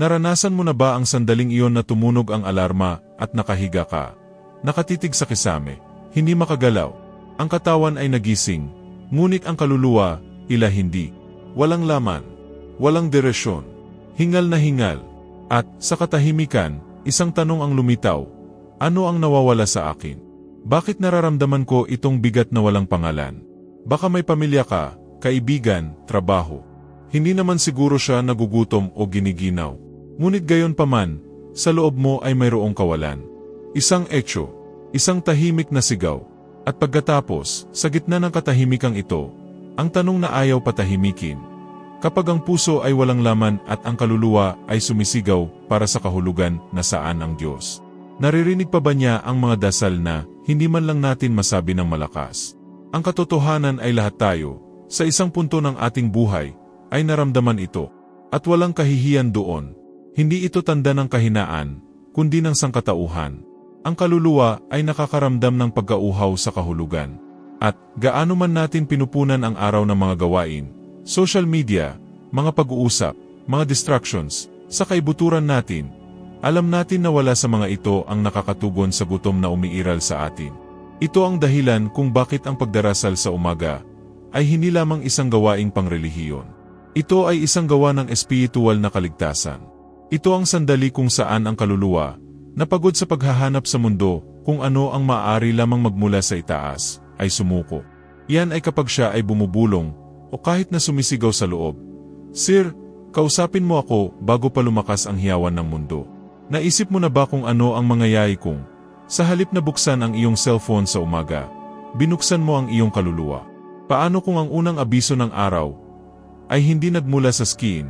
Naranasan mo na ba ang sandaling iyon na tumunog ang alarma at nakahiga ka? Nakatitig sa kisame, hindi makagalaw. Ang katawan ay nagising, ngunit ang kaluluwa, hindi. Walang laman, walang direksyon, hingal na hingal. At sa katahimikan, isang tanong ang lumitaw, ano ang nawawala sa akin? Bakit nararamdaman ko itong bigat na walang pangalan? Baka may pamilya ka, kaibigan, trabaho. Hindi naman siguro siya nagugutom o giniginaw. Ngunit gayon paman, sa loob mo ay mayroong kawalan. Isang etyo, isang tahimik na sigaw. At pagkatapos, sa gitna ng katahimikang ito, ang tanong na ayaw patahimikin. Kapag ang puso ay walang laman at ang kaluluwa ay sumisigaw para sa kahulugan na saan ang Diyos. Naririnig pa ba niya ang mga dasal na hindi man lang natin masabi ng malakas? Ang katotohanan ay lahat tayo, sa isang punto ng ating buhay, ay naramdaman ito. At walang kahihiyan doon. Hindi ito tanda ng kahinaan, kundi ng sangkatauhan. Ang kaluluwa ay nakakaramdam ng pagkauhaw sa kahulugan. At gaano man natin pinupunan ang araw ng mga gawain, social media, mga pag-uusap, mga distractions, sa kaibuturan natin, alam natin na wala sa mga ito ang nakakatugon sa gutom na umiiral sa atin. Ito ang dahilan kung bakit ang pagdarasal sa umaga ay hindi lamang isang gawaing pangrelihiyon. Ito ay isang gawa ng espiritual na kaligtasan. Ito ang sandali kung saan ang kaluluwa, napagod sa paghahanap sa mundo kung ano ang maaari lamang magmula sa itaas, ay sumuko. Yan ay kapag siya ay bumubulong o kahit na sumisigaw sa loob. Sir, kausapin mo ako bago pa lumakas ang hiyawan ng mundo. Naisip mo na ba kung ano ang mangyayari kung, sa halip na buksan ang iyong cellphone sa umaga, binuksan mo ang iyong kaluluwa? Paano kung ang unang abiso ng araw ay hindi nagmula sa skin,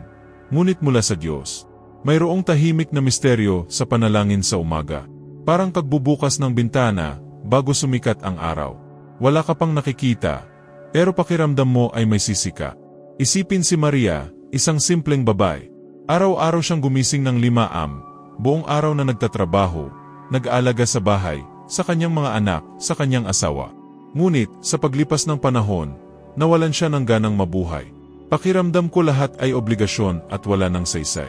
ngunit mula sa Diyos? Mayroong tahimik na misteryo sa panalangin sa umaga. Parang pagbubukas ng bintana bago sumikat ang araw. Wala ka pang nakikita, pero pakiramdam mo ay may sisika. Isipin si Maria, isang simpleng babae. Araw-araw siyang gumising ng 5 AM, buong araw na nagtatrabaho, nag-aalaga sa bahay, sa kanyang mga anak, sa kanyang asawa. Ngunit, sa paglipas ng panahon, nawalan siya ng ganang mabuhay. Pakiramdam ko lahat ay obligasyon at wala ng saysay.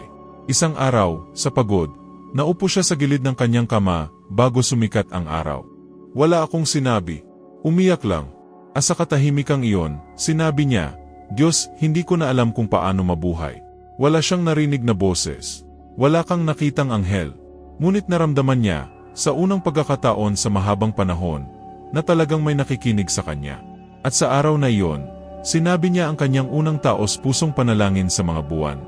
Isang araw, sa pagod, naupo siya sa gilid ng kanyang kama bago sumikat ang araw. Wala akong sinabi. Umiyak lang. Sa katahimikang iyon, sinabi niya, Diyos, hindi ko na alam kung paano mabuhay. Wala siyang narinig na boses. Wala kang nakitang anghel. Ngunit naramdaman niya, sa unang pagkakataon sa mahabang panahon, na talagang may nakikinig sa kanya. At sa araw na iyon, sinabi niya ang kanyang unang taos-pusong panalangin sa mga buwan.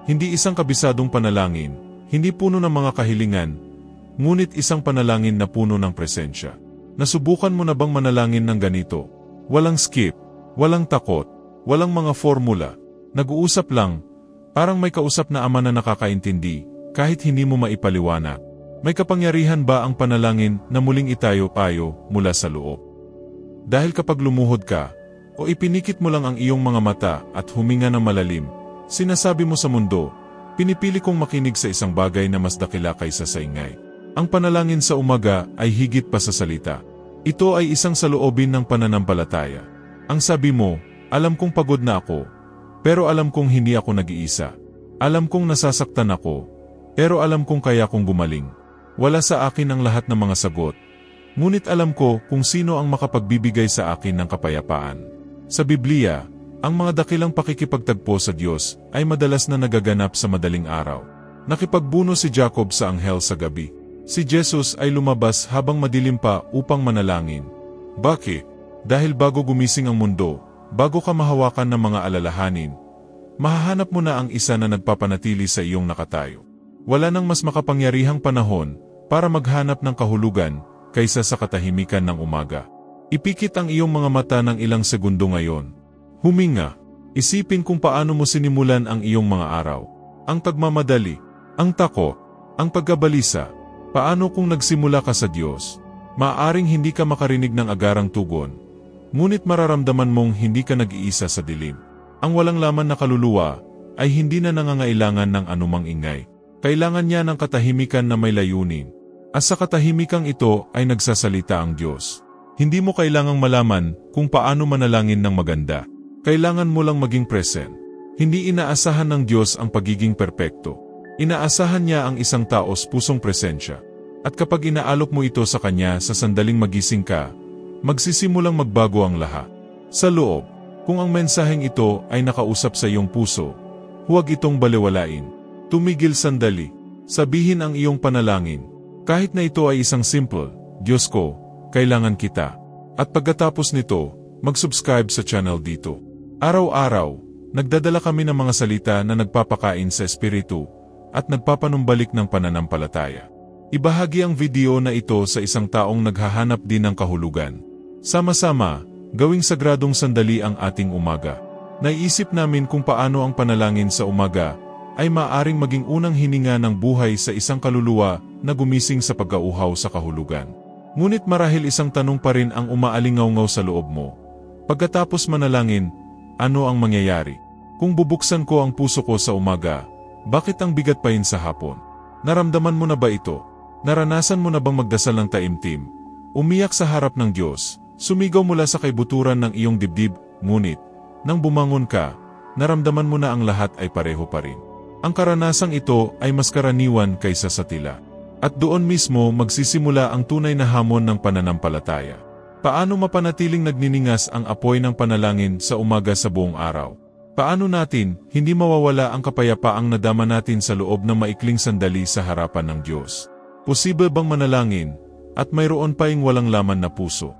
Hindi isang kabisadong panalangin, hindi puno ng mga kahilingan, ngunit isang panalangin na puno ng presensya. Nasubukan mo na bang manalangin ng ganito? Walang skip, walang takot, walang mga formula. Nag-uusap lang, parang may kausap na ama na nakakaintindi, kahit hindi mo maipaliwanag. May kapangyarihan ba ang panalangin na muling itayo-tayo mula sa loob? Dahil kapag lumuhod ka, o ipinikit mo lang ang iyong mga mata at huminga ng malalim, sinasabi mo sa mundo, pinipili kong makinig sa isang bagay na mas dakila kaysa sa ingay. Ang panalangin sa umaga ay higit pa sa salita. Ito ay isang saloobin ng pananampalataya. Ang sabi mo, alam kong pagod na ako, pero alam kong hindi ako nag-iisa. Alam kong nasasaktan ako, pero alam kong kaya kong gumaling. Wala sa akin ang lahat ng mga sagot, ngunit alam ko kung sino ang makapagbibigay sa akin ng kapayapaan. Sa Biblia, ang mga dakilang pakikipagtagpo sa Diyos ay madalas na nagaganap sa madaling araw. Nakipagbuno si Jacob sa anghel sa gabi. Si Jesus ay lumabas habang madilim pa upang manalangin. Bakit? Dahil bago gumising ang mundo, bago ka mahawakan ng mga alalahanin, mahahanap mo na ang isa na nagpapanatili sa iyong nakatayo. Wala nang mas makapangyarihang panahon para maghanap ng kahulugan kaysa sa katahimikan ng umaga. Ipikit ang iyong mga mata ng ilang segundo ngayon. Huminga. Isipin kung paano mo sinimulan ang iyong mga araw. Ang pagmamadali, ang takot, ang pagkabalisa. Paano kung nagsimula ka sa Diyos? Maaaring hindi ka makarinig ng agarang tugon, ngunit mararamdaman mong hindi ka nag-iisa sa dilim. Ang walang laman na kaluluwa ay hindi na nangangailangan ng anumang ingay. Kailangan niya ng katahimikan na may layunin. At sa katahimikang ito ay nagsasalita ang Diyos. Hindi mo kailangang malaman kung paano manalangin ng maganda. Kailangan mo lang maging present. Hindi inaasahan ng Diyos ang pagiging perpekto. Inaasahan niya ang isang taos pusong presensya. At kapag inaalok mo ito sa kanya sa sandaling magising ka, magsisimulang magbago ang lahat. Sa loob, kung ang mensaheng ito ay nakausap sa iyong puso, huwag itong balewalain. Tumigil sandali. Sabihin ang iyong panalangin. Kahit na ito ay isang simple, Diyos ko, kailangan kita. At pagkatapos nito, mag-subscribe sa channel dito. Araw-araw, nagdadala kami ng mga salita na nagpapakain sa espiritu at nagpapanumbalik ng pananampalataya. Ibahagi ang video na ito sa isang taong naghahanap din ng kahulugan. Sama-sama, gawing sagradong sandali ang ating umaga. Naiisip namin kung paano ang panalangin sa umaga ay maaaring maging unang hininga ng buhay sa isang kaluluwa na gumising sa pagkauhaw sa kahulugan. Ngunit marahil isang tanong pa rin ang umaalingaw-ngaw sa loob mo. Pagkatapos manalangin, ano ang mangyayari? Kung bubuksan ko ang puso ko sa umaga, bakit ang bigat pa rin sa hapon? Naramdaman mo na ba ito? Naranasan mo na bang magdasal ng taimtim? Umiyak sa harap ng Diyos, sumigaw mula sa kaibuturan ng iyong dibdib, ngunit, nang bumangon ka, naramdaman mo na ang lahat ay pareho pa rin. Ang karanasang ito ay mas karaniwan kaysa sa tila. At doon mismo magsisimula ang tunay na hamon ng pananampalataya. Paano mapanatiling nagniningas ang apoy ng panalangin sa umaga sa buong araw? Paano natin hindi mawawala ang kapayapaang nadama natin sa loob ng maikling sandali sa harapan ng Diyos? Posible bang manalangin at mayroon pa ing walang laman na puso?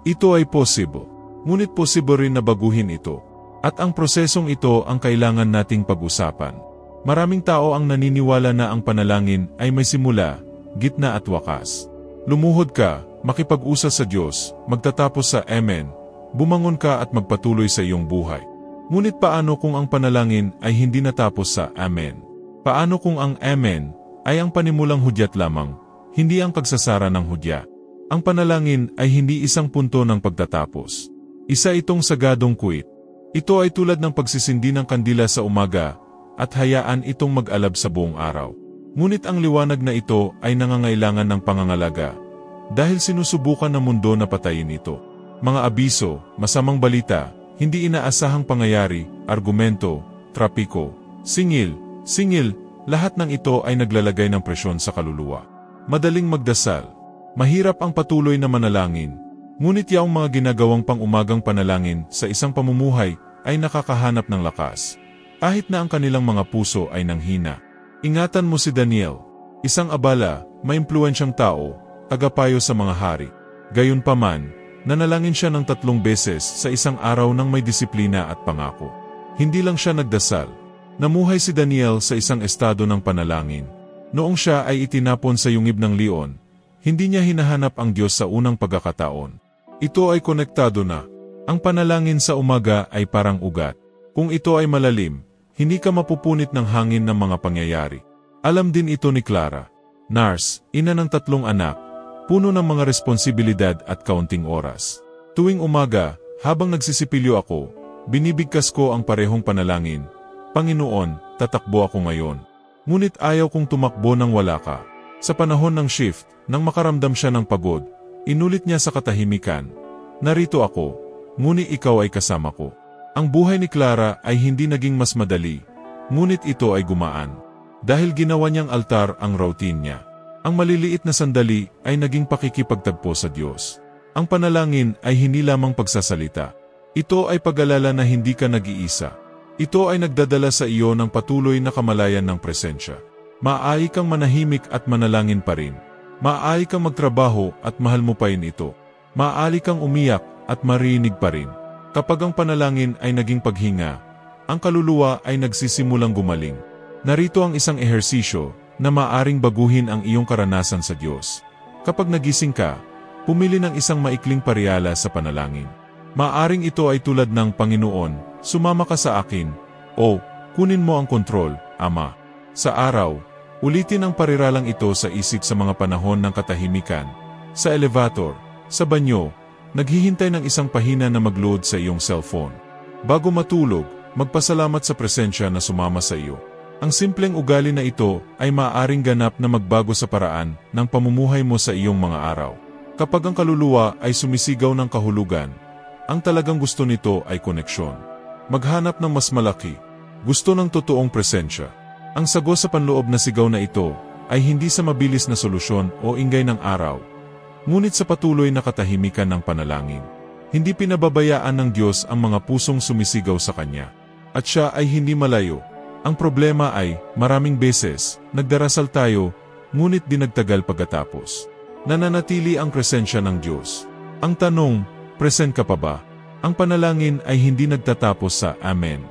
Ito ay possible. Ngunit posible rin na baguhin ito. At ang prosesong ito ang kailangan nating pag-usapan. Maraming tao ang naniniwala na ang panalangin ay may simula, gitna at wakas. Lumuhod ka, makipag-usap sa Diyos, magtatapos sa Amen, bumangon ka at magpatuloy sa iyong buhay. Ngunit paano kung ang panalangin ay hindi natapos sa Amen? Paano kung ang Amen ay ang panimulang hudyat lamang, hindi ang pagsasara ng hudya? Ang panalangin ay hindi isang punto ng pagtatapos. Isa itong sagadong kwit. Ito ay tulad ng pagsisindi ng kandila sa umaga at hayaan itong mag-alab sa buong araw. Ngunit ang liwanag na ito ay nangangailangan ng pangangalaga dahil sinusubukan ng mundo na patayin ito. Mga abiso, masamang balita, hindi inaasahang pangyayari, argumento, trapiko, singil, lahat ng ito ay naglalagay ng presyon sa kaluluwa. Madaling magdasal. Mahirap ang patuloy na manalangin. Ngunit yaong mga ginagawang pang-umagang panalangin sa isang pamumuhay ay nakakahanap ng lakas. Kahit na ang kanilang mga puso ay nanghina. Ingatan mo si Daniel, isang abala, maimpluwensyang tao, tagapayo sa mga hari. Gayunpaman, nanalangin siya ng 3 beses sa isang araw ng may disiplina at pangako. Hindi lang siya nagdasal. Namuhay si Daniel sa isang estado ng panalangin. Noong siya ay itinapon sa yungib ng leon, hindi niya hinahanap ang Diyos sa unang pagkakataon. Ito ay konektado na. Ang panalangin sa umaga ay parang ugat. Kung ito ay malalim, hindi ka mapupunit ng hangin ng mga pangyayari. Alam din ito ni Clara. Nurse, ina ng 3 anak, puno ng mga responsibilidad at kaunting oras. Tuwing umaga, habang nagsisipilyo ako, binibigkas ko ang parehong panalangin. Panginoon, tatakbo ako ngayon. Ngunit ayaw kong tumakbo nang wala ka. Sa panahon ng shift, nang makaramdam siya ng pagod, inulit niya sa katahimikan. Narito ako, ngunit ikaw ay kasama ko. Ang buhay ni Clara ay hindi naging mas madali, ngunit ito ay gumaan. Dahil ginawa niyang altar ang routine niya. Ang maliliit na sandali ay naging pakikipagtagpo sa Diyos. Ang panalangin ay hindi lamang pagsasalita. Ito ay pag-alala na hindi ka nag-iisa. Ito ay nagdadala sa iyo ng patuloy na kamalayan ng presensya. Maaari kang manahimik at manalangin pa rin. Maaari kang magtrabaho at mahal mo pa rin ito. Maaari kang umiyak at marinig pa rin. Kapag ang panalangin ay naging paghinga, ang kaluluwa ay nagsisimulang gumaling. Narito ang isang ehersisyo na maaring baguhin ang iyong karanasan sa Diyos. Kapag nagising ka, pumili ng isang maikling paryala sa panalangin. Maaring ito ay tulad ng Panginoon, sumama ka sa akin, o kunin mo ang kontrol, Ama. Sa araw, ulitin ang pariralang ito sa isip sa mga panahon ng katahimikan, sa elevator, sa banyo, naghihintay ng isang pahina na mag-load sa iyong cellphone. Bago matulog, magpasalamat sa presensya na sumama sa iyo. Ang simpleng ugali na ito ay maaaring ganap na magbago sa paraan ng pamumuhay mo sa iyong mga araw. Kapag ang kaluluwa ay sumisigaw ng kahulugan, ang talagang gusto nito ay koneksyon. Maghanap ng mas malaki. Gusto ng totoong presensya. Ang sago sa panloob na sigaw na ito ay hindi sa mabilis na solusyon o ingay ng araw, ngunit sa patuloy na katahimikan ng panalangin. Hindi pinababayaan ng Diyos ang mga pusong sumisigaw sa Kanya. At siya ay hindi malayo. Ang problema ay, maraming beses, nagdarasal tayo, ngunit di nagtagal pagkatapos. Nananatili ang presensya ng Diyos. Ang tanong, present ka pa ba? Ang panalangin ay hindi nagtatapos sa Amen.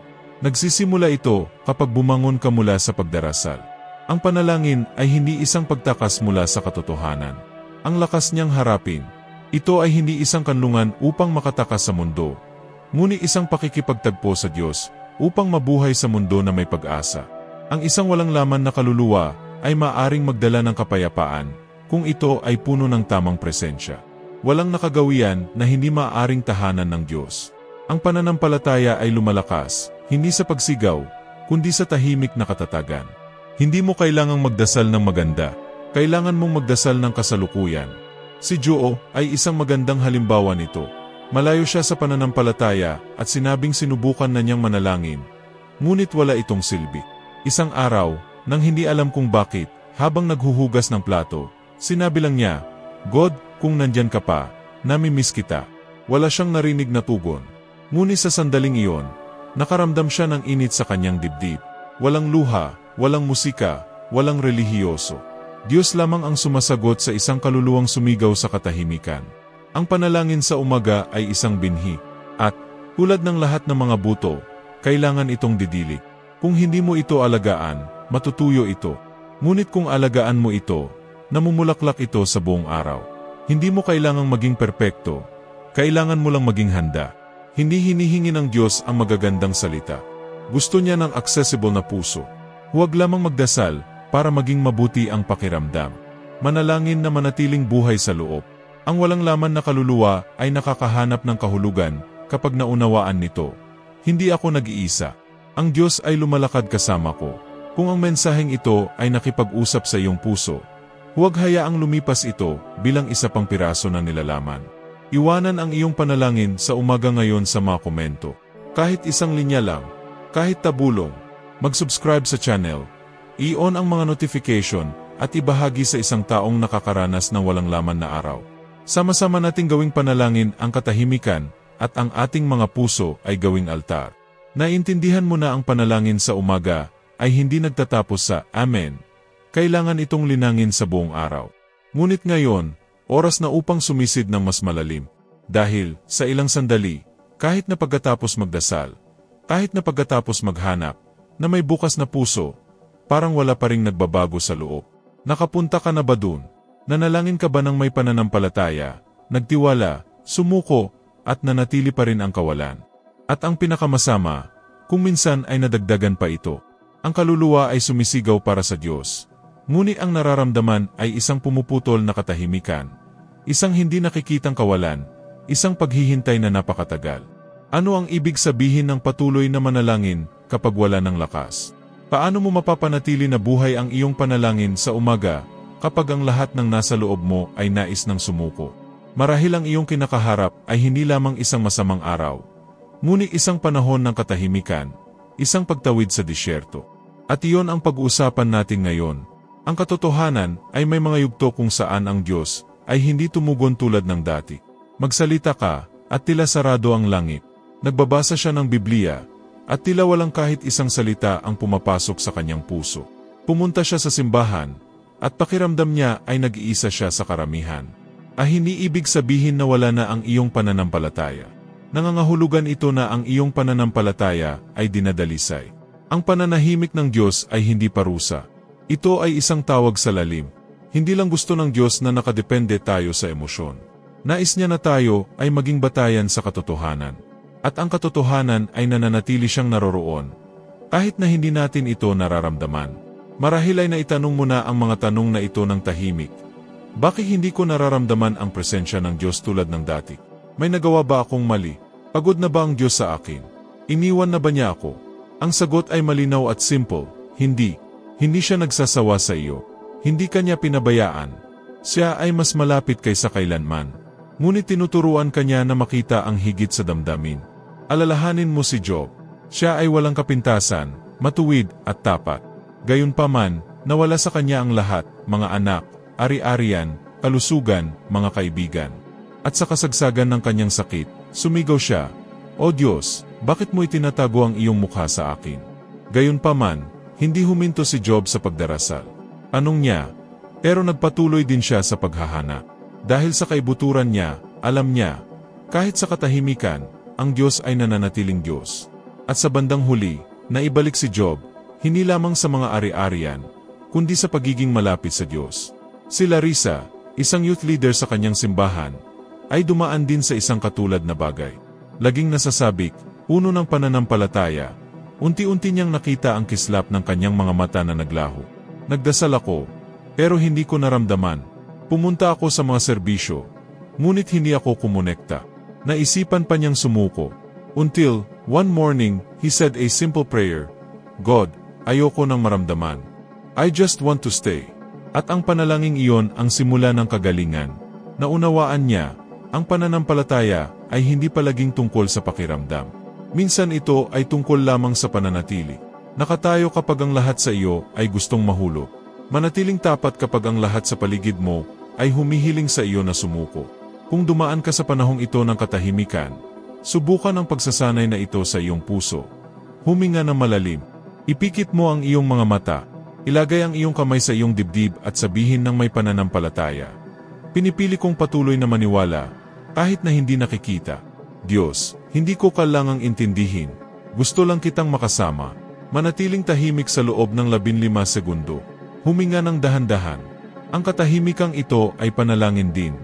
Nagsisimula ito kapag bumangon ka mula sa pagdarasal. Ang panalangin ay hindi isang pagtakas mula sa katotohanan. Ang lakas niyang harapin. Ito ay hindi isang kanlungan upang makatakas sa mundo, ngunit isang pakikipagtagpo sa Diyos upang mabuhay sa mundo na may pag-asa. Ang isang walang laman na kaluluwa ay maaring magdala ng kapayapaan kung ito ay puno ng tamang presensya. Walang nakagawian na hindi maaaring tahanan ng Diyos. Ang pananampalataya ay lumalakas, hindi sa pagsigaw, kundi sa tahimik na katatagan. Hindi mo kailangang magdasal ng maganda, kailangan mong magdasal ng kasalukuyan. Si Joo ay isang magandang halimbawa nito. Malayo siya sa pananampalataya at sinabing sinubukan na niyang manalangin, ngunit wala itong silbi. Isang araw, nang hindi alam kung bakit, habang naghuhugas ng plato, sinabi lang niya, "God, kung nandyan ka pa, nami-miss kita." Wala siyang narinig na tugon. Ngunit sa sandaling iyon, nakaramdam siya ng init sa kanyang dibdib. Walang luha, walang musika, walang relihiyoso. Diyos lamang ang sumasagot sa isang kaluluwang sumigaw sa katahimikan. Ang panalangin sa umaga ay isang binhi, at, tulad ng lahat ng mga buto, kailangan itong didilig. Kung hindi mo ito alagaan, matutuyo ito. Ngunit kung alagaan mo ito, namumulaklak ito sa buong araw. Hindi mo kailangang maging perpekto, kailangan mo lang maging handa. Hindi hinihingi ng Diyos ang magagandang salita. Gusto niya ng accessible na puso. Huwag lamang magdasal, para maging mabuti ang pakiramdam. Manalangin na manatiling buhay sa loob. Ang walang laman na kaluluwa ay nakakahanap ng kahulugan kapag naunawaan nito. Hindi ako nag-iisa. Ang Diyos ay lumalakad kasama ko. Kung ang mensaheng ito ay nakipag-usap sa iyong puso, huwag hayaang lumipas ito bilang isa pang piraso ng nilalaman. Iwanan ang iyong panalangin sa umaga ngayon sa mga komento. Kahit isang linya lang, kahit tabulong, mag-subscribe sa channel, i-on ang mga notification at ibahagi sa isang taong nakakaranas ng walang laman na araw. Sama-sama nating gawing panalangin ang katahimikan at ang ating mga puso ay gawing altar. Naintindihan mo na ang panalangin sa umaga ay hindi nagtatapos sa Amen. Kailangan itong linangin sa buong araw. Ngunit ngayon, oras na upang sumisid ng mas malalim. Dahil, sa ilang sandali, kahit na pagkatapos magdasal, kahit na pagkatapos maghanap, na may bukas na puso, parang wala pa ring nagbabago sa loob. Nakapunta ka na ba dun? Nanalangin ka ba ng may pananampalataya, nagtiwala, sumuko, at nanatili pa rin ang kawalan? At ang pinakamasama, kung minsan ay nadagdagan pa ito. Ang kaluluwa ay sumisigaw para sa Diyos. Ngunit ang nararamdaman ay isang pumuputol na katahimikan. Isang hindi nakikitang kawalan, isang paghihintay na napakatagal. Ano ang ibig sabihin ng patuloy na manalangin kapag wala ng lakas? Paano mo mapapanatili na buhay ang iyong panalangin sa umaga kapag ang lahat ng nasa loob mo ay nais ng sumuko? Marahil ang iyong kinakaharap ay hindi lamang isang masamang araw, ngunit isang panahon ng katahimikan, isang pagtawid sa disyerto. At iyon ang pag-uusapan natin ngayon. Ang katotohanan ay may mga yugto kung saan ang Diyos ay hindi tumugon tulad ng dati. Magsalita ka at tila sarado ang langit. Nagbabasa siya ng Biblia at tila walang kahit isang salita ang pumapasok sa kanyang puso. Pumunta siya sa simbahan at pakiramdam niya ay nag-iisa siya sa karamihan. Hindi ibig sabihin na wala na ang iyong pananampalataya. Nangangahulugan ito na ang iyong pananampalataya ay dinadalisay. Ang pananahimik ng Diyos ay hindi parusa. Ito ay isang tawag sa lalim. Hindi lang gusto ng Diyos na nakadepende tayo sa emosyon. Nais niya na tayo ay maging batayan sa katotohanan. At ang katotohanan ay nananatili siyang naroroon, kahit na hindi natin ito nararamdaman. Marahil ay naitanong mo na ang mga tanong na ito ng tahimik. Bakit hindi ko nararamdaman ang presensya ng Diyos tulad ng dati? May nagawa ba akong mali? Pagod na ba ang Diyos sa akin? Iniwan na ba niya ako? Ang sagot ay malinaw at simple, hindi. Hindi siya nagsasawa sa iyo. Hindi kanya pinabayaan. Siya ay mas malapit kaysa kailanman. Ngunit tinuturuan kanya na makita ang higit sa damdamin. Alalahanin mo si Job. Siya ay walang kapintasan, matuwid at tapat. Gayunpaman, nawala sa kanya ang lahat, mga anak, ari-arian, kalusugan, mga kaibigan. At sa kasagsagan ng kanyang sakit, sumigaw siya, "O Diyos, bakit mo itinatago ang iyong mukha sa akin?" Gayunpaman, hindi huminto si Job sa pagdarasal. Anong niya? Pero nagpatuloy din siya sa paghahanap. Dahil sa kaibuturan niya, alam niya, kahit sa katahimikan, ang Diyos ay nananatiling Diyos. At sa bandang huli, naibalik si Job, hindi lamang sa mga ari-arian, kundi sa pagiging malapit sa Diyos. Si Larissa, isang youth leader sa kanyang simbahan, ay dumaan din sa isang katulad na bagay. Laging nasasabik, puno ng pananampalataya, unti-unti niyang nakita ang kislap ng kanyang mga mata na naglaho. "Nagdasal ako, pero hindi ko naramdaman. Pumunta ako sa mga serbisyo, ngunit hindi ako kumonekta." Naisipan pa niyang sumuko. Until, one morning, he said a simple prayer, "God, ayoko nang maramdaman. I just want to stay." At ang panalangin iyon ang simula ng kagalingan. Naunawaan niya, ang pananampalataya ay hindi palaging tungkol sa pakiramdam. Minsan ito ay tungkol lamang sa pananatili. Nakatayo kapag ang lahat sa iyo ay gustong mahulog. Manatiling tapat kapag ang lahat sa paligid mo ay humihiling sa iyo na sumuko. Kung dumaan ka sa panahong ito ng katahimikan, subukan ang pagsasanay na ito sa iyong puso. Huminga ng malalim. Ipikit mo ang iyong mga mata. Ilagay ang iyong kamay sa iyong dibdib at sabihin ng may pananampalataya, "Pinipili kong patuloy na maniwala, kahit na hindi nakikita. Diyos, hindi ko kailangang intindihin. Gusto lang kitang makasama." Manatiling tahimik sa loob ng 15 segundo. Huminga ng dahan-dahan. Ang katahimikang ito ay panalangin din.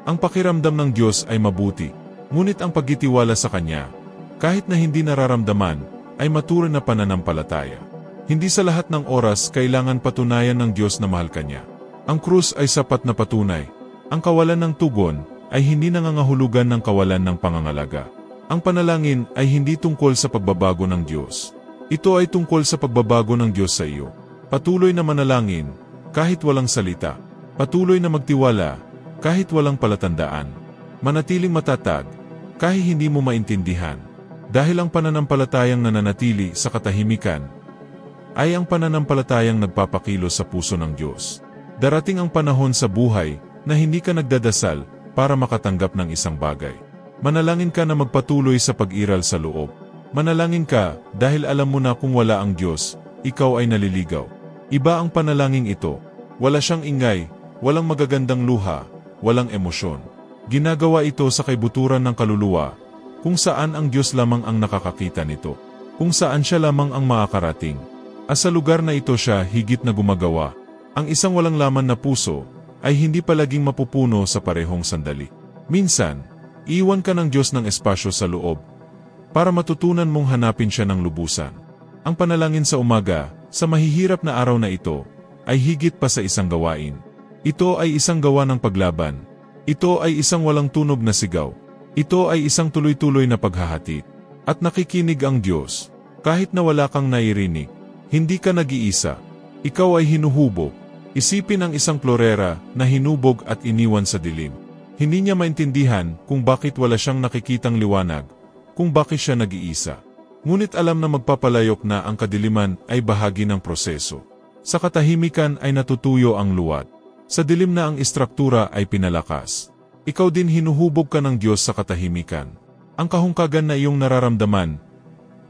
Ang pakiramdam ng Diyos ay mabuti, ngunit ang pagtitiwala sa Kanya, kahit na hindi nararamdaman, ay maturing na pananampalataya. Hindi sa lahat ng oras kailangan patunayan ng Diyos na mahal ka niya. Ang krus ay sapat na patunay. Ang kawalan ng tugon ay hindi nangangahulugan ng kawalan ng pangangalaga. Ang panalangin ay hindi tungkol sa pagbabago ng Diyos. Ito ay tungkol sa pagbabago ng Diyos sa iyo. Patuloy na manalangin, kahit walang salita. Patuloy na magtiwala, kahit walang palatandaan. Manatiling matatag, kahit hindi mo maintindihan. Dahil ang pananampalatayang nananatili sa katahimikan, ay ang pananampalatayang nagpapakilos sa puso ng Diyos. Darating ang panahon sa buhay na hindi ka nagdadasal para makatanggap ng isang bagay. Manalangin ka na magpatuloy sa pag-iral sa loob. Manalangin ka dahil alam mo na kung wala ang Diyos, ikaw ay naliligaw. Iba ang panalangin ito. Wala siyang ingay, walang magagandang luha, walang emosyon. Ginagawa ito sa kaibuturan ng kaluluwa, kung saan ang Diyos lamang ang nakakakita nito. Kung saan siya lamang ang makakarating. At sa lugar na ito siya higit na gumagawa. Ang isang walang laman na puso ay hindi palaging mapupuno sa parehong sandali. Minsan, iwan ka ng Diyos ng espasyo sa loob para matutunan mong hanapin siya ng lubusan. Ang panalangin sa umaga, sa mahihirap na araw na ito, ay higit pa sa isang gawain. Ito ay isang gawa ng paglaban. Ito ay isang walang tunog na sigaw. Ito ay isang tuloy-tuloy na paghahatid. At nakikinig ang Diyos, kahit na wala kang nairinig. Hindi ka nag-iisa. Ikaw ay hinuhubog. Isipin ang isang klorera na hinubog at iniwan sa dilim. Hindi niya maintindihan kung bakit wala siyang nakikitang liwanag, kung bakit siya nag-iisa. Ngunit alam na magpapalayok na ang kadiliman ay bahagi ng proseso. Sa katahimikan ay natutuyo ang luwad. Sa dilim na ang istruktura ay pinalakas. Ikaw din hinuhubog ka ng Diyos sa katahimikan. Ang kahungkagan na iyong nararamdaman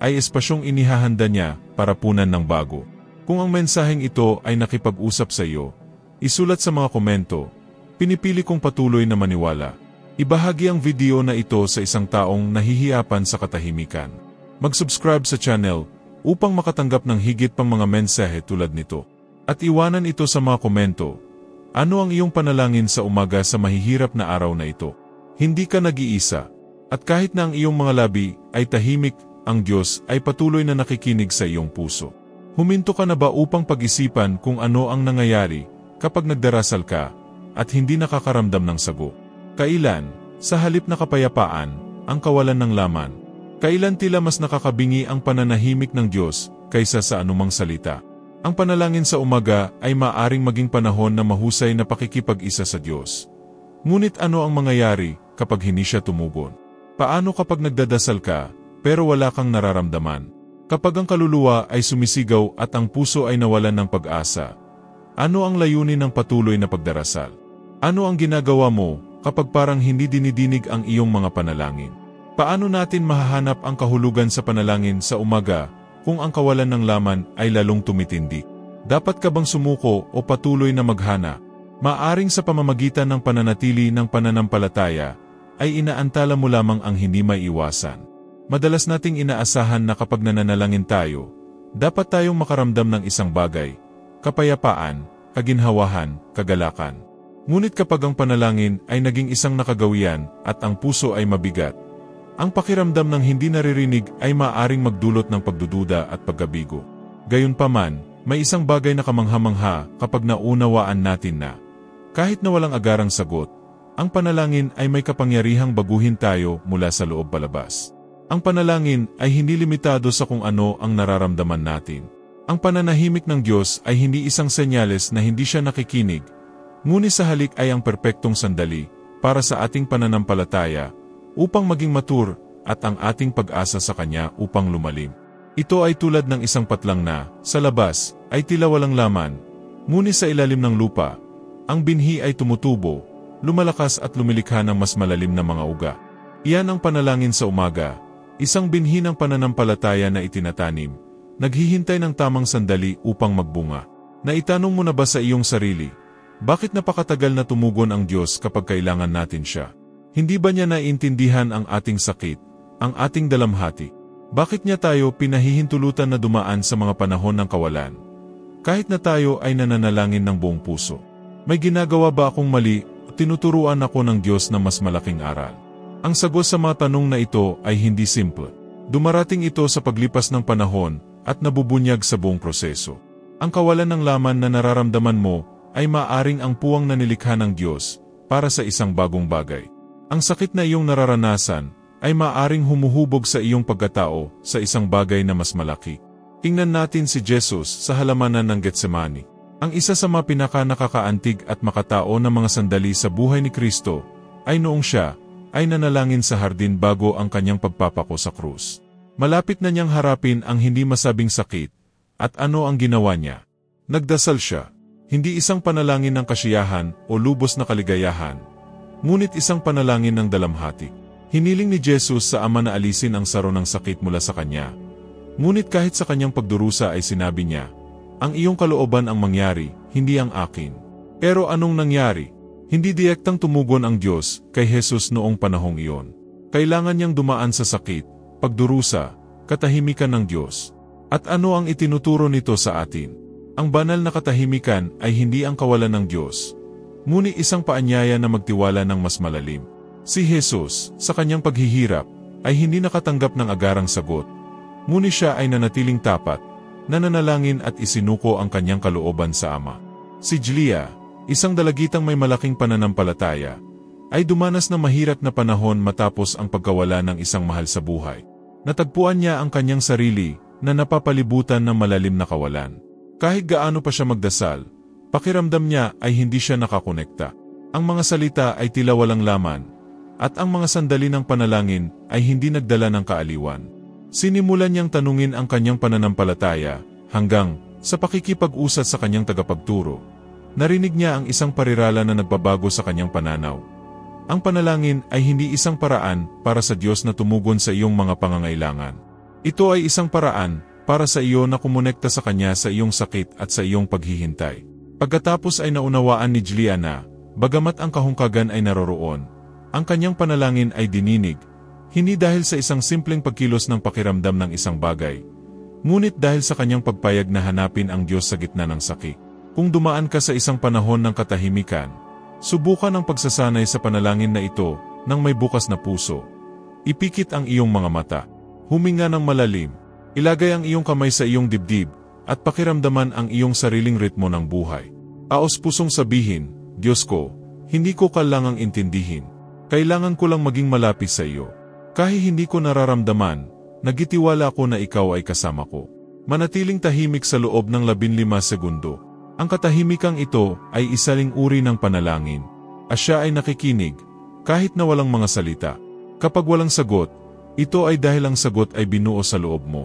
ay espasyong inihahanda niya para punan ng bago. Kung ang mensaheng ito ay nakipag-usap sa iyo, isulat sa mga komento. Pinipili kong patuloy na maniwala. Ibahagi ang video na ito sa isang taong nahihiyapan sa katahimikan. Mag-subscribe sa channel upang makatanggap ng higit pang mga mensahe tulad nito. At iwanan ito sa mga komento. Ano ang iyong panalangin sa umaga sa mahihirap na araw na ito? Hindi ka nag-iisa. At kahit na ang iyong mga labi ay tahimik, ang Diyos ay patuloy na nakikinig sa iyong puso. Huminto ka na ba upang pag-isipan kung ano ang nangyayari kapag nagdarasal ka at hindi nakakaramdam ng sagot? Kailan, sa halip na kapayapaan, ang kawalan ng laman? Kailan tila mas nakakabingi ang pananahimik ng Diyos kaysa sa anumang salita? Ang panalangin sa umaga ay maaring maging panahon na mahusay na pakikipag-isa sa Diyos. Ngunit ano ang mangyayari kapag hindi siya tumugon? Paano kapag nagdadasal ka pero wala kang nararamdaman? Kapag ang kaluluwa ay sumisigaw at ang puso ay nawalan ng pag-asa, ano ang layunin ng patuloy na pagdarasal? Ano ang ginagawa mo kapag parang hindi dinidinig ang iyong mga panalangin? Paano natin mahahanap ang kahulugan sa panalangin sa umaga kung ang kawalan ng laman ay lalong tumitindi? Dapat ka bang sumuko o patuloy na maghana? Maaring sa pamamagitan ng pananatili ng pananampalataya, ay inaantala mo lamang ang hindi maiiwasan. Madalas nating inaasahan na kapag nananalangin tayo, dapat tayong makaramdam ng isang bagay, kapayapaan, kaginhawahan, kagalakan. Ngunit kapag ang panalangin ay naging isang nakagawian at ang puso ay mabigat, ang pakiramdam ng hindi naririnig ay maaring magdulot ng pagdududa at pagkabigo. Gayunpaman, may isang bagay na kamangha-mangha kapag naunawaan natin na, kahit na walang agarang sagot, ang panalangin ay may kapangyarihang baguhin tayo mula sa loob palabas. Ang panalangin ay hindi limitado sa kung ano ang nararamdaman natin. Ang pananahimik ng Diyos ay hindi isang senyales na hindi siya nakikinig, ngunit sa halik ay ang perpektong sandali para sa ating pananampalataya upang maging matur at ang ating pag-asa sa Kanya upang lumalim. Ito ay tulad ng isang patlang na, sa labas, ay tila walang laman, ngunit sa ilalim ng lupa, ang binhi ay tumutubo, lumalakas at lumilikha ng mas malalim na mga uga. Iyan ang panalangin sa umaga. Isang binhi ng pananampalataya na itinatanim, naghihintay ng tamang sandali upang magbunga. Naitanong mo na ba sa iyong sarili, bakit napakatagal na tumugon ang Diyos kapag kailangan natin siya? Hindi ba niya naiintindihan ang ating sakit, ang ating dalamhati? Bakit niya tayo pinahihintulutan na dumaan sa mga panahon ng kawalan? Kahit na tayo ay nananalangin ng buong puso. May ginagawa ba akong mali o tinuturuan ako ng Diyos na mas malaking aral? Ang sagot sa mga tanong na ito ay hindi simple. Dumarating ito sa paglipas ng panahon at nabubunyag sa buong proseso. Ang kawalan ng laman na nararamdaman mo ay maaring ang puwang na nilikha ng Diyos para sa isang bagong bagay. Ang sakit na iyong nararanasan ay maaring humuhubog sa iyong pagkatao sa isang bagay na mas malaki. Tingnan natin si Jesus sa halamanan ng Getsemani. Ang isa sa mga pinaka-nakakaantig at makatao na mga sandali sa buhay ni Kristo ay noong siya ay nanalangin sa hardin bago ang kanyang pagpapako sa krus. Malapit na niyang harapin ang hindi masabing sakit, at ano ang ginawa niya? Nagdasal siya. Hindi isang panalangin ng kasiyahan o lubos na kaligayahan, ngunit isang panalangin ng dalamhati. Hiniling ni Jesus sa Ama na alisin ang saro ng sakit mula sa kanya. Ngunit kahit sa kanyang pagdurusa ay sinabi niya, ang iyong kalooban ang mangyari, hindi ang akin. Pero anong nangyari? Hindi direktang tumugon ang Diyos kay Jesus noong panahong iyon. Kailangan niyang dumaan sa sakit, pagdurusa, katahimikan ng Diyos. At ano ang itinuturo nito sa atin? Ang banal na katahimikan ay hindi ang kawalan ng Diyos, ngunit isang paanyaya na magtiwala ng mas malalim. Si Jesus, sa kanyang paghihirap, ay hindi nakatanggap ng agarang sagot, ngunit siya ay nanatiling tapat, nananalangin at isinuko ang kanyang kalooban sa Ama. Si Julia, isang dalagitang may malaking pananampalataya, ay dumanas ng mahirap na panahon matapos ang pagkawala ng isang mahal sa buhay. Natagpuan niya ang kanyang sarili na napapalibutan ng malalim na kawalan. Kahit gaano pa siya magdasal, pakiramdam niya ay hindi siya nakakonekta. Ang mga salita ay tila walang laman, at ang mga sandali ng panalangin ay hindi nagdala ng kaaliwan. Sinimulan niyang tanungin ang kanyang pananampalataya hanggang sa pakikipag-usat sa kanyang tagapagturo. Narinig niya ang isang parirala na nagbabago sa kanyang pananaw. Ang panalangin ay hindi isang paraan para sa Diyos na tumugon sa iyong mga pangangailangan. Ito ay isang paraan para sa iyo na kumonekta sa Kanya sa iyong sakit at sa iyong paghihintay. Pagkatapos ay naunawaan ni Julia na, bagamat ang kahungkagan ay naroroon, ang kanyang panalangin ay dininig, hindi dahil sa isang simpleng pagkilos ng pakiramdam ng isang bagay, ngunit dahil sa kanyang pagpayag na hanapin ang Diyos sa gitna ng sakit. Kung dumaan ka sa isang panahon ng katahimikan, subukan ang pagsasanay sa panalangin na ito ng may bukas na puso. Ipikit ang iyong mga mata. Huminga ng malalim. Ilagay ang iyong kamay sa iyong dibdib at pakiramdaman ang iyong sariling ritmo ng buhay. Aos pusong sabihin, Diyos ko, hindi ko kailangang intindihin. Kailangan ko lang maging malapit sa iyo. Kahit hindi ko nararamdaman, nagitiwala ko na ikaw ay kasama ko. Manatiling tahimik sa loob ng 15 segundo. Ang katahimikang ito ay isaling uri ng panalangin. Siya ay nakikinig, kahit na walang mga salita. Kapag walang sagot, ito ay dahil ang sagot ay binuo sa loob mo.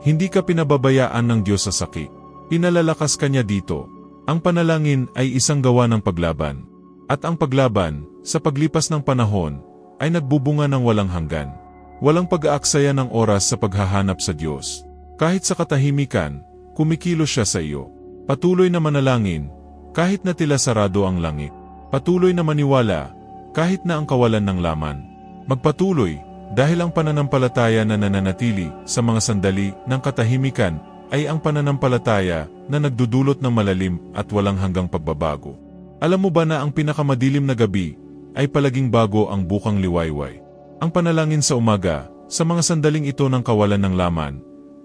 Hindi ka pinababayaan ng Diyos sa sakit. Pinalalakas ka niya dito. Ang panalangin ay isang gawa ng paglaban. At ang paglaban, sa paglipas ng panahon, ay nagbubunga ng walang hanggan. Walang pag-aaksaya ng oras sa paghahanap sa Diyos. Kahit sa katahimikan, kumikilos siya sa iyo. Patuloy na manalangin, kahit na tila sarado ang langit. Patuloy na maniwala, kahit na ang kawalan ng laman. Magpatuloy, dahil ang pananampalataya na nananatili sa mga sandali ng katahimikan ay ang pananampalataya na nagdudulot ng malalim at walang hanggang pagbabago. Alam mo ba na ang pinakamadilim na gabi ay palaging bago ang bukang liwayway? Ang panalangin sa umaga, sa mga sandaling ito ng kawalan ng laman,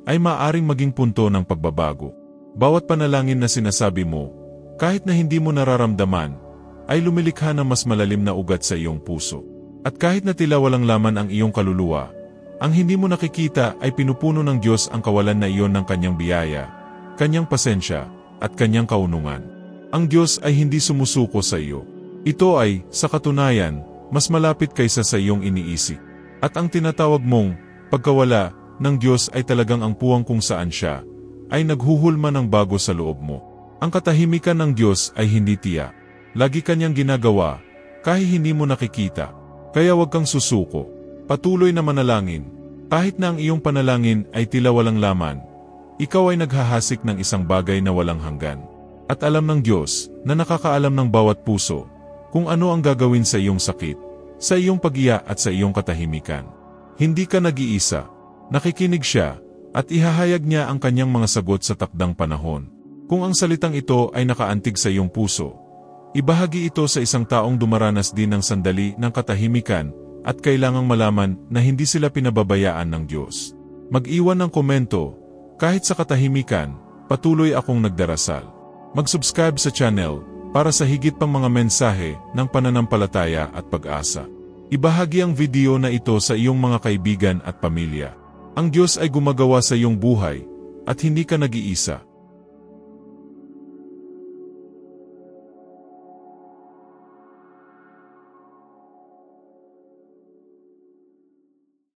ay maaaring maging punto ng pagbabago. Bawat panalangin na sinasabi mo, kahit na hindi mo nararamdaman, ay lumilikha ng mas malalim na ugat sa iyong puso. At kahit na tila walang laman ang iyong kaluluwa, ang hindi mo nakikita ay pinupuno ng Diyos ang kawalan na iyon ng kanyang biyaya, kanyang pasensya, at kanyang kaunungan. Ang Diyos ay hindi sumusuko sa iyo. Ito ay, sa katunayan, mas malapit kaysa sa iyong iniisip. At ang tinatawag mong pagkawala ng Diyos ay talagang ang puwang kung saan siya ay naghuhulma ng bago sa loob mo. Ang katahimikan ng Diyos ay hindi tiyak. Lagi kanyang ginagawa kahit hindi mo nakikita. Kaya huwag kang susuko. Patuloy na manalangin. Kahit na ang iyong panalangin ay tila walang laman, ikaw ay naghahasik ng isang bagay na walang hanggan. At alam ng Diyos na nakakaalam ng bawat puso kung ano ang gagawin sa iyong sakit, sa iyong pag-iya at sa iyong katahimikan. Hindi ka nag-iisa. Nakikinig siya at ihahayag niya ang kanyang mga sagot sa takdang panahon. Kung ang salitang ito ay nakaantig sa iyong puso, ibahagi ito sa isang taong dumaranas din ng sandali ng katahimikan at kailangang malaman na hindi sila pinababayaan ng Diyos. Mag-iwan ng komento, kahit sa katahimikan, patuloy akong nagdarasal. Mag-subscribe sa channel para sa higit pang mga mensahe ng pananampalataya at pag-asa. Ibahagi ang video na ito sa iyong mga kaibigan at pamilya. Ang Diyos ay gumagawa sa iyong buhay at hindi ka nag-iisa.